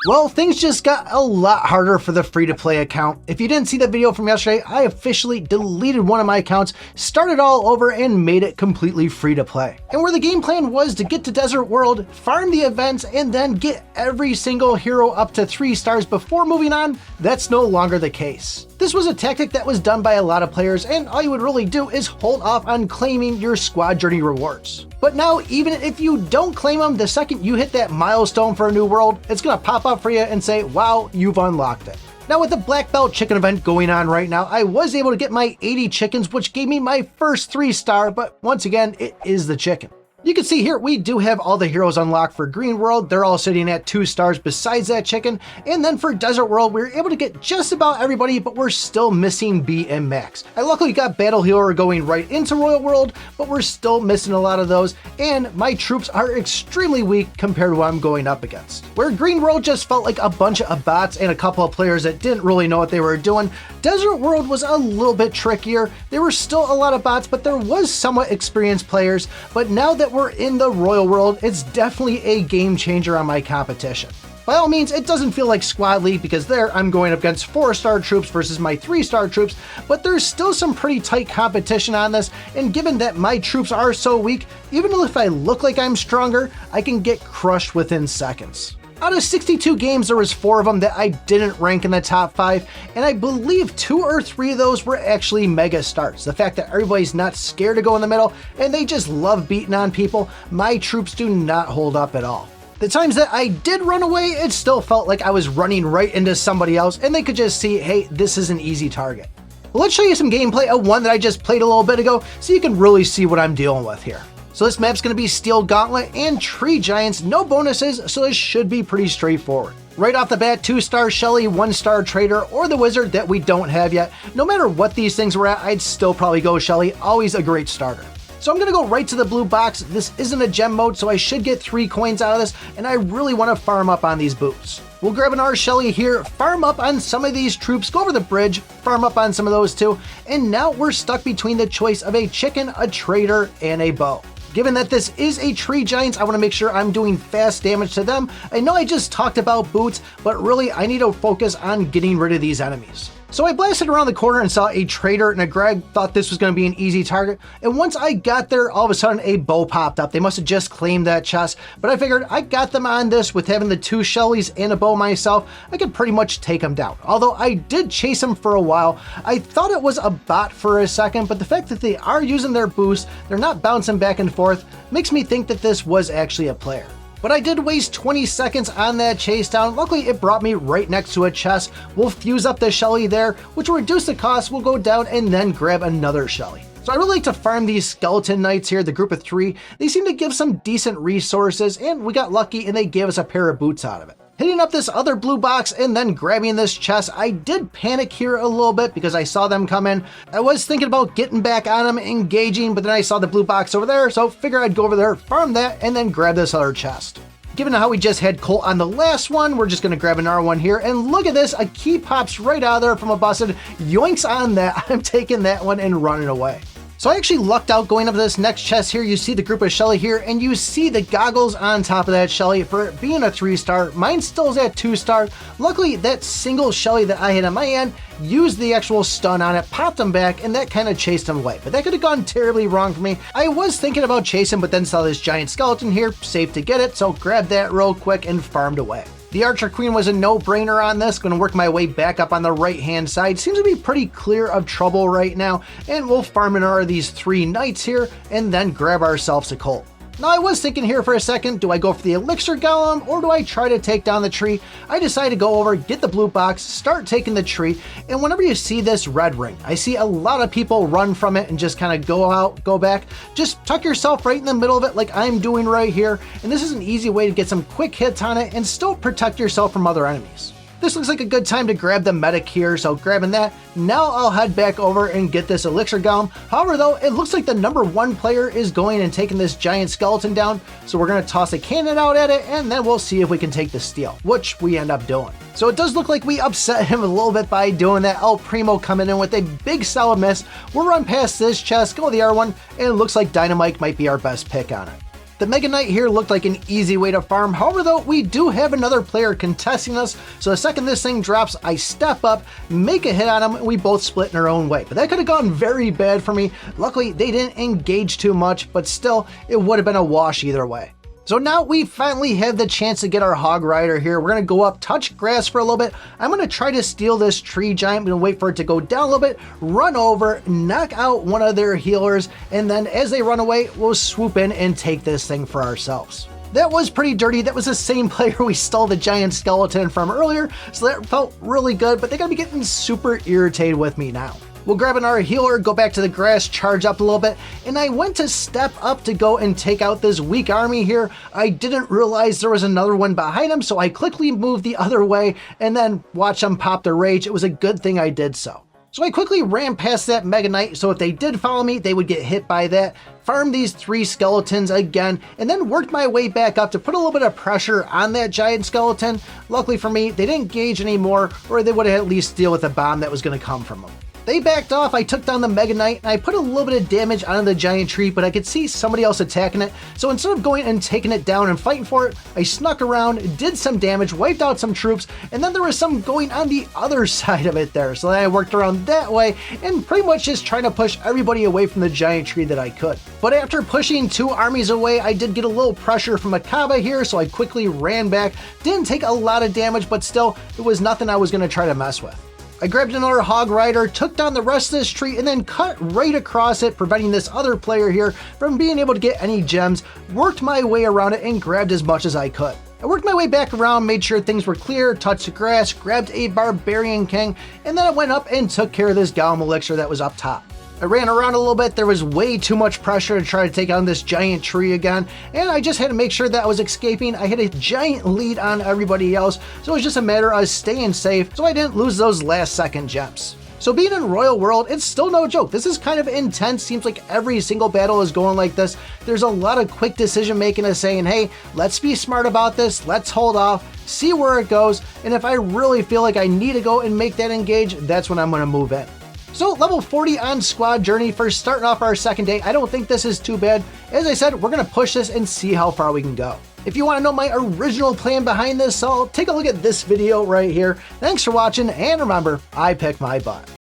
Well, things just got a lot harder for the free-to-play account. If you didn't see the video from yesterday, I officially deleted one of my accounts, started all over, and made it completely free-to-play. And where the game plan was to get to Desert World, farm the events, and then get every single hero up to 3 stars before moving on, that's no longer the case. This was a tactic that was done by a lot of players, and all you would really do is hold off on claiming your squad journey rewards. But now, even if you don't claim them, the second you hit that milestone for a new world, it's gonna pop up for you and say, wow, you've unlocked it. Now with the Black Belt Chicken event going on right now, I was able to get my 80 chickens, which gave me my first 3-star, but once again, it is the chicken. You can see here, we do have all the heroes unlocked for Green World. They're all sitting at 2 stars besides that chicken. And then for Desert World, we were able to get just about everybody, but we're still missing B and Max. I luckily got Battle Healer going right into Royal World, but we're still missing a lot of those. And my troops are extremely weak compared to what I'm going up against. Where Green World just felt like a bunch of bots and a couple of players that didn't really know what they were doing, Desert World was a little bit trickier. There were still a lot of bots, but there was somewhat experienced players. But now that we're in the Royal World, it's definitely a game changer on my competition. By all means, it doesn't feel like Squad League because there I'm going up against 4-star troops versus my 3-star troops, but there's still some pretty tight competition on this, and given that my troops are so weak, even if I look like I'm stronger, I can get crushed within seconds. Out of 62 games, there was 4 of them that I didn't rank in the top 5, and I believe 2 or 3 of those were actually mega starts. The fact that everybody's not scared to go in the middle, and they just love beating on people, my troops do not hold up at all. The times that I did run away, it still felt like I was running right into somebody else, and they could just see, hey, this is an easy target. Well, let's show you some gameplay of one that I just played a little bit ago, so you can really see what I'm dealing with here. So this map's going to be Steel Gauntlet and Tree Giants, no bonuses, so this should be pretty straightforward. Right off the bat, 2-star Shelly, 1-star Trader, or the Wizard that we don't have yet. No matter what these things were at, I'd still probably go Shelly, always a great starter. So I'm going to go right to the blue box. This isn't a gem mode, so I should get 3 coins out of this, and I really want to farm up on these boots. We'll grab an R Shelly here, farm up on some of these troops, go over the bridge, farm up on some of those too, and now we're stuck between the choice of a chicken, a trader, and a bow. Given that this is a Tree Giants, I want to make sure I'm doing fast damage to them. I know I just talked about boots, but really I need to focus on getting rid of these enemies. So I blasted around the corner and saw a Trader and a Greg, thought this was going to be an easy target. And once I got there, all of a sudden a bow popped up. They must have just claimed that chest, but I figured I got them on this with having the 2 Shellys and a bow myself. I could pretty much take them down. Although I did chase them for a while. I thought it was a bot for a second, but the fact that they are using their boost, they're not bouncing back and forth, makes me think that this was actually a player. But I did waste 20 seconds on that chase down. Luckily, it brought me right next to a chest. We'll fuse up the Shelly there, which will reduce the cost. We'll go down and then grab another Shelly. So I really like to farm these Skeleton Knights here, the group of 3. They seem to give some decent resources, and we got lucky and they gave us a pair of boots out of it. Hitting up this other blue box and then grabbing this chest, I did panic here a little bit because I saw them come in. I was thinking about getting back on them, engaging, but then I saw the blue box over there, so figure I'd go over there, farm that, and then grab this other chest. Given how we just had Colt on the last one, we're just going to grab an R1 here, and look at this, a key pops right out of there from a busted. Yoinks on that, I'm taking that one and running away. So I actually lucked out going up to this next chest here. You see the group of Shelly here, and you see the goggles on top of that Shelly for it being a 3-star. Mine still is at 2-star. Luckily, that single Shelly that I had on my end used the actual stun on it, popped him back, and that kind of chased him away. But that could have gone terribly wrong for me. I was thinking about chasing, but then saw this giant skeleton here, safe to get it, so grabbed that real quick and farmed away. The Archer Queen was a no-brainer on this. Going to work my way back up on the right-hand side. Seems to be pretty clear of trouble right now. And we'll farm in these 3 Knights here and then grab ourselves a Colt. Now I was thinking here for a second, do I go for the Elixir Golem or do I try to take down the tree? I decided to go over, get the blue box, start taking the tree, and whenever you see this red ring, I see a lot of people run from it and just kind of go out, go back. Just tuck yourself right in the middle of it like I'm doing right here, and this is an easy way to get some quick hits on it and still protect yourself from other enemies. This looks like a good time to grab the medic here, so grabbing that. Now I'll head back over and get this Elixir Golem. However though, it looks like the number 1 player is going and taking this giant skeleton down, so we're going to toss a cannon out at it and then we'll see if we can take the steal, which we end up doing. So it does look like we upset him a little bit by doing that. El Primo coming in with a big solid miss. We'll run past this chest, go with the R1, and it looks like Dynamite might be our best pick on it. The Mega Knight here looked like an easy way to farm. However though, we do have another player contesting us, so the second this thing drops, I step up, make a hit on him, and we both split in our own way. But that could have gone very bad for me. Luckily, they didn't engage too much, but still, it would have been a wash either way. So now we finally have the chance to get our Hog Rider here. We're going to go up, touch grass for a little bit. I'm going to try to steal this tree giant. I'm going to wait for it to go down a little bit, run over, knock out one of their healers, and then as they run away, we'll swoop in and take this thing for ourselves. That was pretty dirty. That was the same player we stole the giant skeleton from earlier, so that felt really good, but they're going to be getting super irritated with me now. We'll grab our healer, go back to the grass, charge up a little bit, and I went to step up to go and take out this weak army here. I didn't realize there was another one behind him, so I quickly moved the other way and then watched them pop their rage. It was a good thing I did so. So I quickly ran past that Mega Knight, so if they did follow me, they would get hit by that, farmed these 3 skeletons again, and then worked my way back up to put a little bit of pressure on that giant skeleton. Luckily for me, they didn't engage anymore, or they would have at least deal with the bomb that was going to come from them. They backed off, I took down the Mega Knight, and I put a little bit of damage onto the giant tree, but I could see somebody else attacking it, so instead of going and taking it down and fighting for it, I snuck around, did some damage, wiped out some troops, and then there was some going on the other side of it there, so then I worked around that way, and pretty much just trying to push everybody away from the giant tree that I could. But after pushing 2 armies away, I did get a little pressure from Akaba here, so I quickly ran back, didn't take a lot of damage, but still, it was nothing I was going to try to mess with. I grabbed another Hog Rider, took down the rest of this tree, and then cut right across it, preventing this other player here from being able to get any gems, worked my way around it, and grabbed as much as I could. I worked my way back around, made sure things were clear, touched the grass, grabbed a Barbarian King, and then I went up and took care of this Golem Elixir that was up top. I ran around a little bit, there was way too much pressure to try to take on this giant tree again, and I just had to make sure that I was escaping. I had a giant lead on everybody else, so it was just a matter of staying safe so I didn't lose those last second gems. So being in Royal World, it's still no joke. This is kind of intense. Seems like every single battle is going like this. There's a lot of quick decision making of saying, hey, let's be smart about this, let's hold off, see where it goes, and if I really feel like I need to go and make that engage, that's when I'm going to move in. So level 40 on Squad Journey for starting off our second day. I don't think this is too bad. As I said, we're going to push this and see how far we can go. If you want to know my original plan behind this, so take a look at this video right here. Thanks for watching, and remember, I pick my butt.